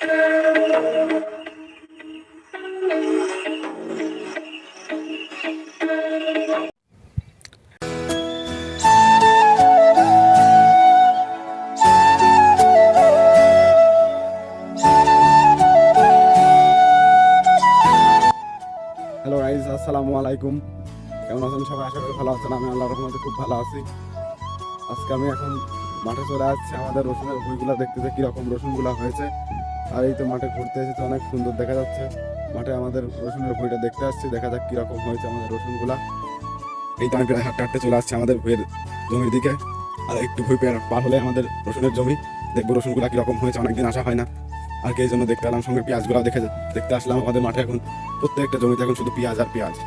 Hello guys, আসসালামু আলাইকুম। কেমন আছেন সবাই? আশা করি ভালো আছেন। আমি আল্লাহর রহমতে খুব ভালো আছি। আজকে আমি এখন মাঠে চলে আসছি আমাদের রসুনের ভুঁইগুলো দেখতে, যে কীরকম রসুনগুলো হয়েছে। আর এই তো মাঠে ঘুরতে এসেছে, অনেক সুন্দর দেখা যাচ্ছে। মাঠে আমাদের রসুনের ভুঁইটা দেখতে আসছি, দেখা যাক কীরকম হয়েছে আমাদের রসুনগুলা। এই তো আমি প্রায় হাঁটতে হাঁটতে চলে আসছি আমাদের ভুঁইয়ের জমির দিকে। আর একটু ভুঁই পার হলে আমাদের রসুনের জমি, দেখবো রসুনগুলা কীরকম হয়েছে। অনেকদিন আসা হয় না, আর এই জন্য দেখতে এলাম। সঙ্গে পেঁয়াজগুলো দেখতে আসলাম। আমাদের মাঠে এখন প্রত্যেকটা জমিতে এখন শুধু পেঁয়াজ আর পেঁয়াজ।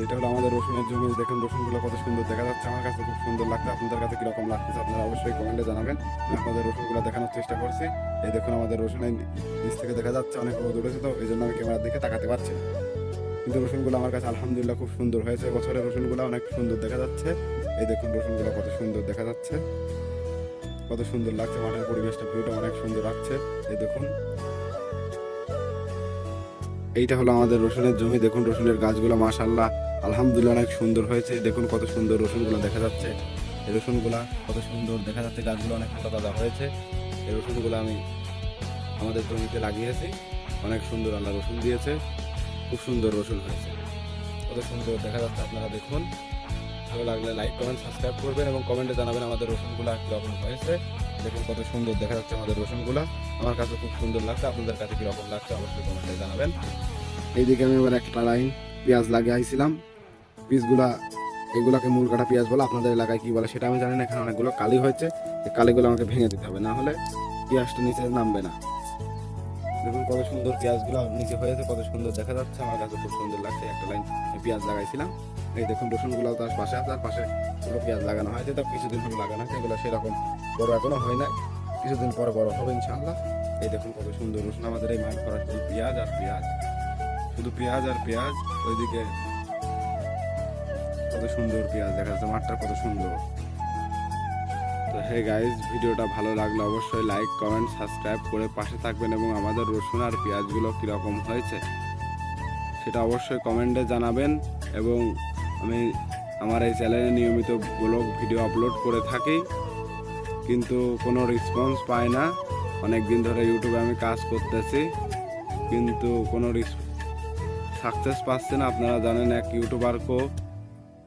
এটা হলো আমাদের রসুনের জমি। দেখুন রসুনগুলো কত সুন্দর দেখা যাচ্ছে। আমার কাছে খুব সুন্দর লাগছে। আপনাদের কাছে কিরকম লাগতেছে আপনারা অবশ্যই কমেন্টে জানাবেন। আমি আপনাদের রসুনগুলো দেখানোর চেষ্টা করছি। এই দেখুন আমাদের রসুনের নিচ থেকে দেখা যাচ্ছে, অনেক রোদ উঠেছে, তো এই জন্য আমি ক্যামেরার দিকে তাকাতে পারছি না। কিন্তু রসুনগুলো আমার কাছে আলহামদুলিল্লাহ খুব সুন্দর হয়েছে। বছরের রসুনগুলো অনেক সুন্দর দেখা যাচ্ছে। এই দেখুন রসুনগুলো কত সুন্দর দেখা যাচ্ছে, কত সুন্দর লাগছে। মাঠের পরিবেশটা, ভিউটা অনেক সুন্দর লাগছে। এই দেখুন, এইটা হলো আমাদের রসুনের জমি। দেখুন রসুনের গাছগুলো মাশাআল্লাহ আলহামদুলিল্লাহ অনেক সুন্দর হয়েছে। দেখুন কত সুন্দর রসুনগুলো দেখা যাচ্ছে। এই রসুনগুলা কত সুন্দর দেখা যাচ্ছে। গাছগুলো অনেক তাজা হয়েছে। এই রসুনগুলো আমি আমাদের জমিতে লাগিয়েছি। অনেক সুন্দর আল্লাহ রসুন দিয়েছে, খুব সুন্দর রসুন হয়েছে, কত সুন্দর দেখা যাচ্ছে। আপনারা দেখুন, ভালো লাগলে লাইক কমেন্ট সাবস্ক্রাইব করবেন এবং কমেন্টে জানাবেন আমাদের রসুনগুলো কীরকম হয়েছে। দেখুন কত সুন্দর দেখা যাচ্ছে আমাদের রসুনগুলো। আমার কাছে খুব সুন্দর লাগছে। আপনাদের কাছে কীরকম লাগছে অবশ্যই কমেন্টে জানাবেন। এইদিকে আমি এবার একটা লাইন পেঁয়াজ লাগিয়েছিলাম। পিসগুলা এগুলাকে মূল কাটা পেঁয়াজ বলে, আপনাদের এলাকায় কী বলে সেটা আমি জানি না। এখানে অনেকগুলো কালি হয়েছে, এই কালিগুলো আমাকে ভেঙে দিতে হবে, না হলে পেঁয়াজটা নিচে নামবে না। দেখুন কত সুন্দর পেঁয়াজগুলো নিচে হয়েছে, কত সুন্দর দেখা যাচ্ছে। আমার কাছে খুব সুন্দর লাগছে। একটা লাইন পেঁয়াজ লাগাইছিলাম। এই দেখুন রসুনগুলো তার পাশে, তার পাশে পুরো পেঁয়াজ লাগানো হয়েছে। তো কিছুদিন হলো লাগানো হয়েছে, এগুলো সেরকম বড় এখনো হয় না, কিছুদিন পরে বড় হবে ইনশাআল্লাহ। এই দেখুন কত সুন্দর রসুন। আমাদের এই মাঠ ভরা শুধু পেঁয়াজ আর পেঁয়াজ, শুধু পেঁয়াজ আর পেঁয়াজ। ওইদিকে কত সুন্দর পেঁয়াজ দেখা যাচ্ছে, মাঠটা কত সুন্দর। তো হে গাইজ, ভিডিওটা ভালো লাগলে অবশ্যই লাইক কমেন্ট সাবস্ক্রাইব করে পাশে থাকবেন এবং আমাদের রসুন আর পেঁয়াজগুলো কীরকম হয়েছে সেটা অবশ্যই কমেন্টে জানাবেন। এবং আমি আমার এই চ্যানেলে নিয়মিত ব্লগ ভিডিও আপলোড করে থাকি, কিন্তু কোনো রেসপন্স পাই না। অনেক দিন ধরে ইউটিউবে আমি কাজ করতেছি, কিন্তু কোনো সাকসেস পাচ্ছি না। আপনারা জানেন এক यूट्यूबर को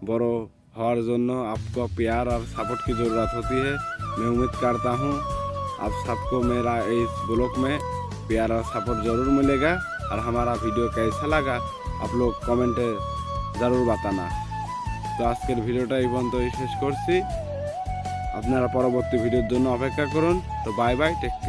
बड़ो होने जन्नो आपको प्यार और सपोर्ट की ज़रूरत होती है। मैं उम्मीद करता हूँ आप सबको मेरा इस ब्लॉग में प्यार और सपोर्ट ज़रूर मिलेगा। और हमारा वीडियो कैसा लगा आप लोग कमेंटे ज़रूर बताना। तो आजकेर भिडियोटा এই পর্যন্তই শেষ করছি। আপনারা পরবর্তী ভিডিওর জন্য অপেক্ষা করুন। তো বাই বাই, টেক কেয়ার।